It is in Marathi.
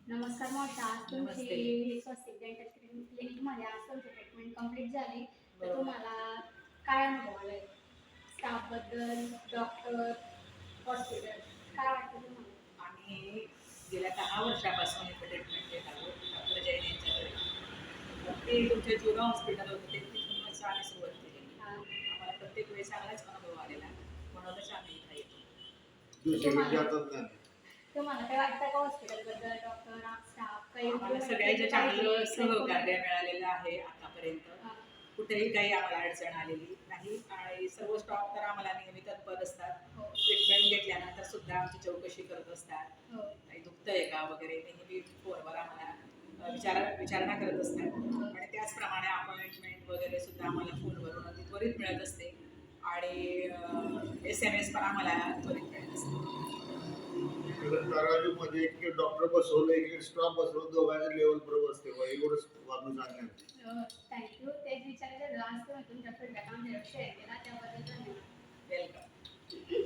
नमस्कार मोठा. आज तुमची नमस्ते. स्वस्तिक डेंटल क्लिनिकमध्ये आज तुमची ट्रीटमेंट कंप्लीट झाली. तर बरोबर. तुम्हाला काय अनुभव आलाय? स्टाफबद्दल, डॉक्टर, हॉस्पिटल काय वाटतं तुम्हाला? आम्ही गेल्या 10 वर्षापासून इथे ट्रीटमेंट घेत आहोत डॉक्टर जैन यांच्याकडे. तर ते तुमचे जुनं हॉस्पिटल होतं ते तिथूनच आम्ही सुरुवात केलेली. हां. आम्हाला प्रत्येक वेळेस चांगलाच अनुभव आलेला. म्हणूनच आम्ही इथं येतो. दुसरीकडे जातात नाही. तुम्हाला काय वाटतं का हॉस्पिटलबद्दल, डॉक्टर, स्टाफ काही आम्हाला improvement सगळ्यांचं केलं चांगलं पाहिजे? सहकार्य मिळालेलं आहे आतापर्यंत. हां. कुठेही काही आम्हाला अडचण आलेली नाही आणि सर्व स्टॉफ तर आम्हाला नेहमी तत्पर असतात. हो. ट्रीटमेंट घेतल्यानंतर सुद्धा आमची चौकशी करत असतात. हो. काही दुखतंय का वगैरे नेहमी फोनवर आम्हाला विचारणा करत असतात आणि त्याचप्रमाणे अपॉइंटमेंट वगैरे सुद्धा आम्हाला फोनवरून अगदी त्वरित मिळत असते आणि SMS पण आम्हाला त्वरित मिळत असते. मध्ये एक डॉक्टर बसवलं एक स्टॉफ बसवलं दोघांच्या लेवल बरोबर असते एवढंच वापरून सांगण्यात. थँक्यू. तेच विचारायचं आज तुम्ही तुमच्या फीडबॅक आमच्या शेअर केला.